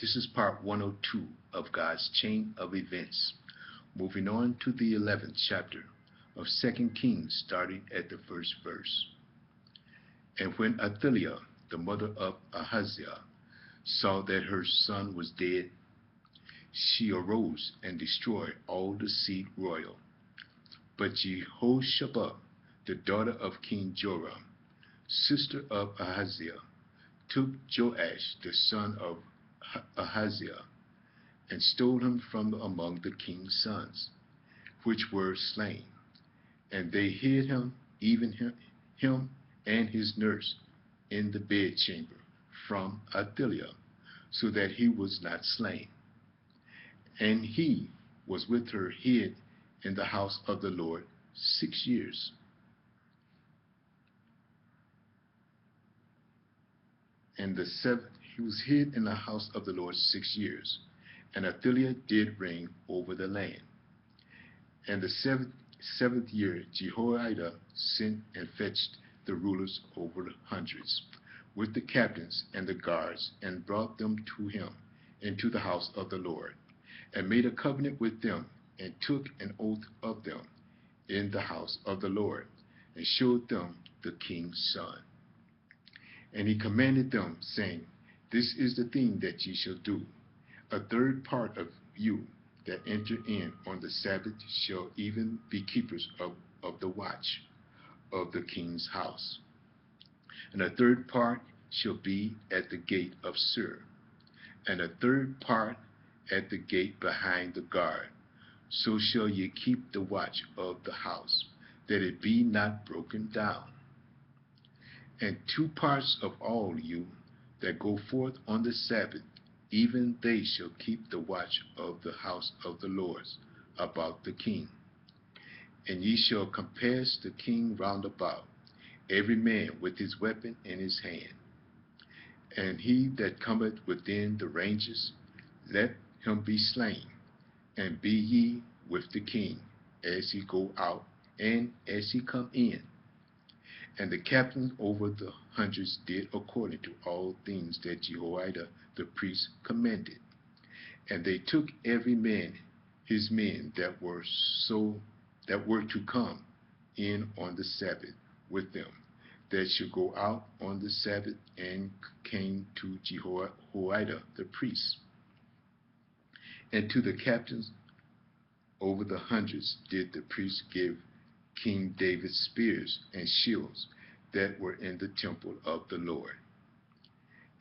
This is part 102 of God's chain of events. Moving on to the 11th chapter of 2 Kings, starting at the first verse. And when Athaliah, the mother of Ahaziah, saw that her son was dead, she arose and destroyed all the seed royal. But Jehoshaphat, the daughter of King Joram, sister of Ahaziah, took Joash, the son of Ahaziah, and stole him from among the king's sons, which were slain. And they hid him, even him and his nurse, in the bedchamber from Athaliah, so that he was not slain. And he was with her hid in the house of the Lord 6 years. And he was hid in the house of the Lord 6 years. And Athaliah did reign over the land. And the seventh year Jehoiada sent and fetched the rulers over the hundreds, with the captains and the guards, and brought them to him into the house of the Lord, and made a covenant with them, and took an oath of them in the house of the Lord, and showed them the king's son. And he commanded them, saying, This is the thing that ye shall do. A third part of you that enter in on the Sabbath shall even be keepers of the watch of the king's house. And a third part shall be at the gate of Sur, and a third part at the gate behind the guard. So shall ye keep the watch of the house, that it be not broken down. And 2 parts of all you that go forth on the Sabbath, even they shall keep the watch of the house of the Lord about the king. And ye shall compass the king round about, every man with his weapon in his hand. And he that cometh within the ranges, let him be slain, and be ye with the king, as he go out, and as he come in. And the captains over the hundreds did according to all things that Jehoiada the priest commanded. And they took every man his men that were to come in on the Sabbath with them, that should go out on the Sabbath, and came to Jehoiada the priest. And to the captains over the hundreds did the priest give King David's spears and shields that were in the temple of the Lord.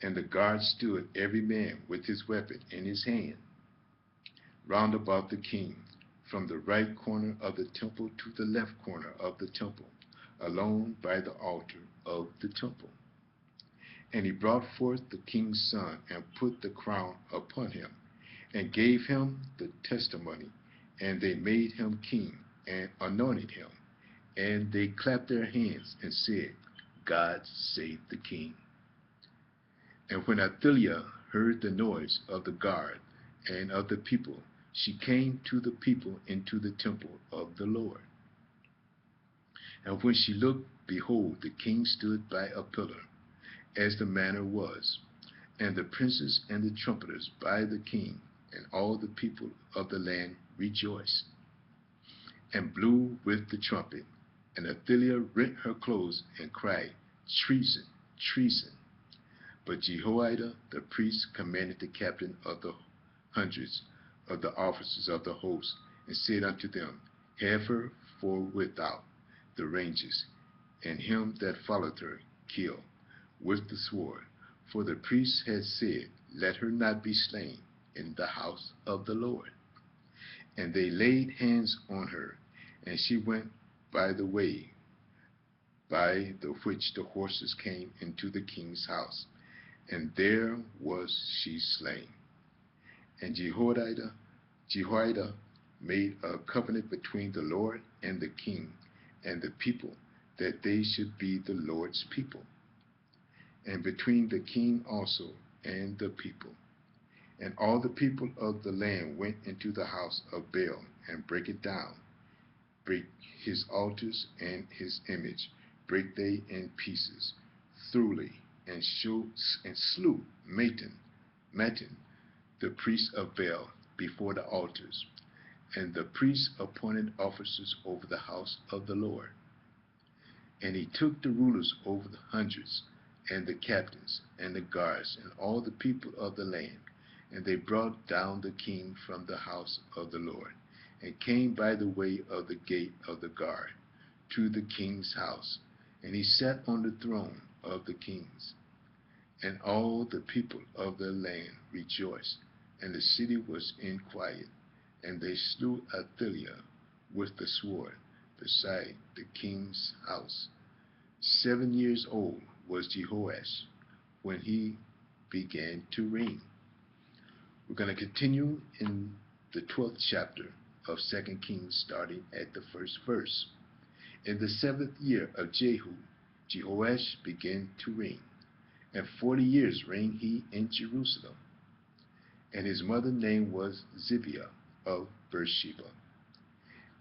And the guards stood every man with his weapon in his hand, round about the king, from the right corner of the temple to the left corner of the temple, along by the altar of the temple. And he brought forth the king's son, and put the crown upon him, and gave him the testimony. And they made him king, and anointed him. And they clapped their hands, and said, God save the king. And when Athaliah heard the noise of the guard and of the people, she came to the people into the temple of the Lord. And when she looked, behold, the king stood by a pillar, as the manner was, and the princes and the trumpeters by the king, and all the people of the land rejoiced, and blew with the trumpet. And Athaliah rent her clothes, and cried, Treason, treason. But Jehoiada the priest commanded the captain of the hundreds of the officers of the host, and said unto them, Have her for without the ranges, and him that followed her kill with the sword. For the priest had said, Let her not be slain in the house of the Lord. And they laid hands on her, and she went by the way by the which the horses came into the king's house, and there was she slain. And Jehoiada made a covenant between the Lord and the king and the people, that they should be the Lord's people, and between the king also and the people. And all the people of the land went into the house of Baal, and brake it down, brake his altars and his image, brake they in pieces, thoroughly, and slew Mattan, the priests of Baal before the altars, and the priests appointed officers over the house of the Lord. And he took the rulers over the hundreds, and the captains, and the guards, and all the people of the land, and they brought down the king from the house of the Lord, and came by the way of the gate of the guard to the king's house, and he sat on the throne of the kings. And all the people of the land rejoiced, and the city was in quiet, and they slew Athaliah with the sword beside the king's house. 7 years old was Jehoash when he began to reign. We're going to continue in the 12th chapter of 2 Kings, starting at the first verse. In the 7th year of Jehu, Jehoash began to reign, and 40 years reigned he in Jerusalem. And his mother's name was Zibiah of Beersheba.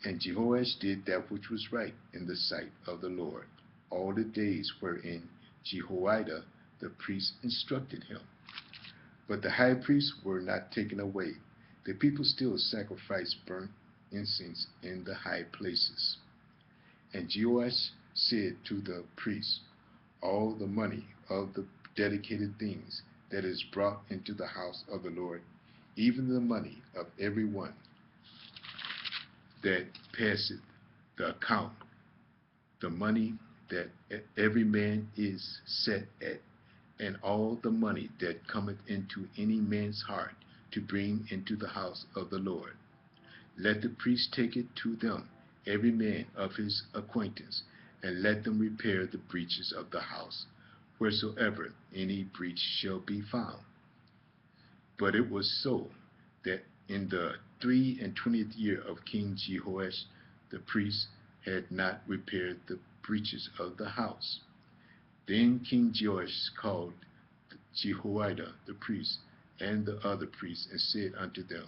And Jehoash did that which was right in the sight of the Lord, all the days wherein Jehoiada the priest instructed him. But the high priests were not taken away. The people still sacrificed burnt incense in the high places. And Jehoash said to the priests, all the money of the dedicated things that is brought into the house of the Lord, even the money of every one that passeth the account, the money that every man is set at, and all the money that cometh into any man's heart to bring into the house of the Lord. Let the priest take it to them, every man of his acquaintance, and let them repair the breaches of the house, wheresoever any breach shall be found. But it was so that in the 23rd year of King Jehoash, the priest had not repaired the breaches of the house. Then King Jehoash called Jehoiada the priest and the other priests, and said unto them,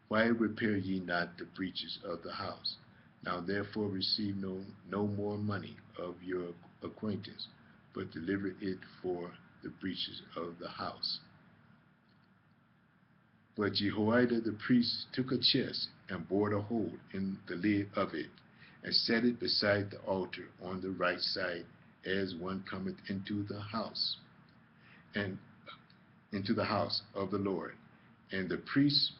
why repair ye not the breaches of the house? Now therefore receive no more money of your acquaintance, but deliver it for the breaches of the house. But Jehoiada the priest took a chest, and bored a hole in the lid of it, and set it beside the altar on the right side, as one cometh into the house, and into the house of the Lord. And the priests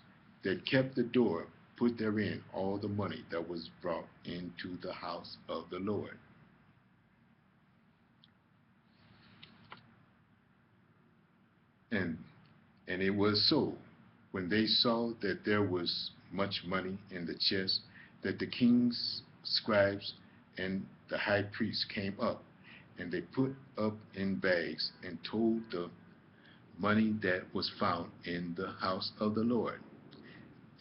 that kept the door put therein all the money that was brought into the house of the Lord. And it was so, when they saw that there was much money in the chest, that the king's scribes and the high priest came up, and they put up in bags, and told the money that was found in the house of the Lord.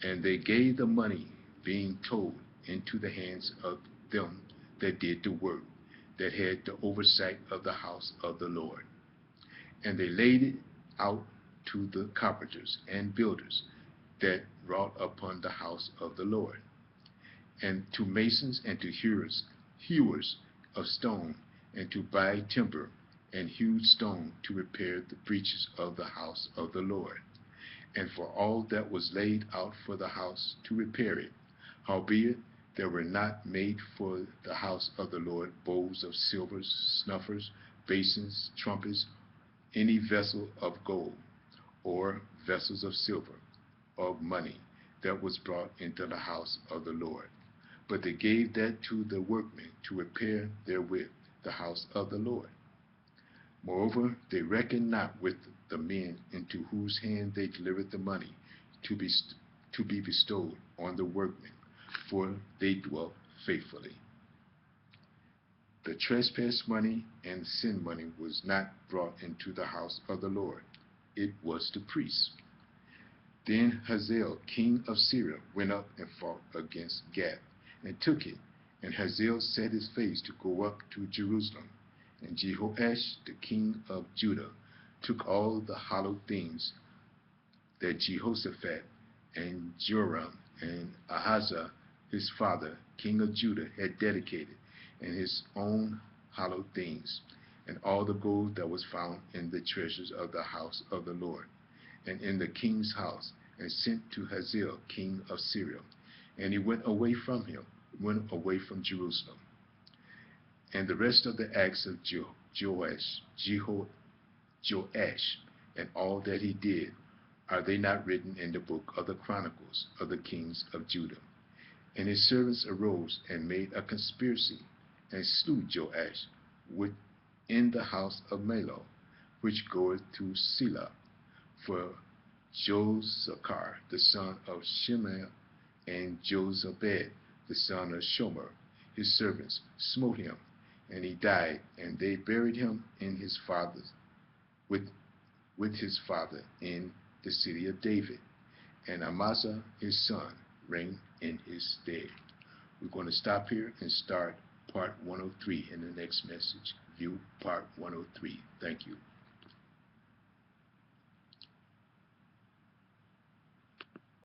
And they gave the money, being told, into the hands of them that did the work, that had the oversight of the house of the Lord. And they laid it out to the carpenters and builders that wrought upon the house of the Lord, and to masons and to hewers of stone, and to buy timber and hewed stone to repair the breaches of the house of the Lord, and for all that was laid out for the house to repair it. Howbeit there were not made for the house of the Lord bowls of silver, snuffers, basins, trumpets, any vessel of gold, or vessels of silver, of money, that was brought into the house of the Lord. But they gave that to the workmen to repair therewith the house of the Lord. Moreover, they reckoned not with the men into whose hand they delivered the money to be bestowed on the workmen, for they dwelt faithfully. The trespass money and sin money was not brought into the house of the Lord. It was the priests. Then Hazael, king of Syria, went up and fought against Gath, and took it. And Hazael set his face to go up to Jerusalem. And Jehoash, the king of Judah, took all the hallowed things that Jehoshaphat and Joram and Ahaziah, his father, king of Judah, had dedicated, and his own hallowed things, and all the gold that was found in the treasures of the house of the Lord, and in the king's house, and sent to Hazael, king of Syria. And he went away from from Jerusalem. And the rest of the acts of Joash, and all that he did, are they not written in the book of the Chronicles of the kings of Judah? And his servants arose and made a conspiracy, and slew Joash in the house of Milo, which goeth to Selah. For Josachar, the son of Shimei, and Jozabad, the son of Shomer, his servants, smote him, and he died, and they buried him in his father's with his father in the city of David, and Amasa his son reigned in his stead. We're going to stop here and start part 103 in the next message. View part 103. Thank you.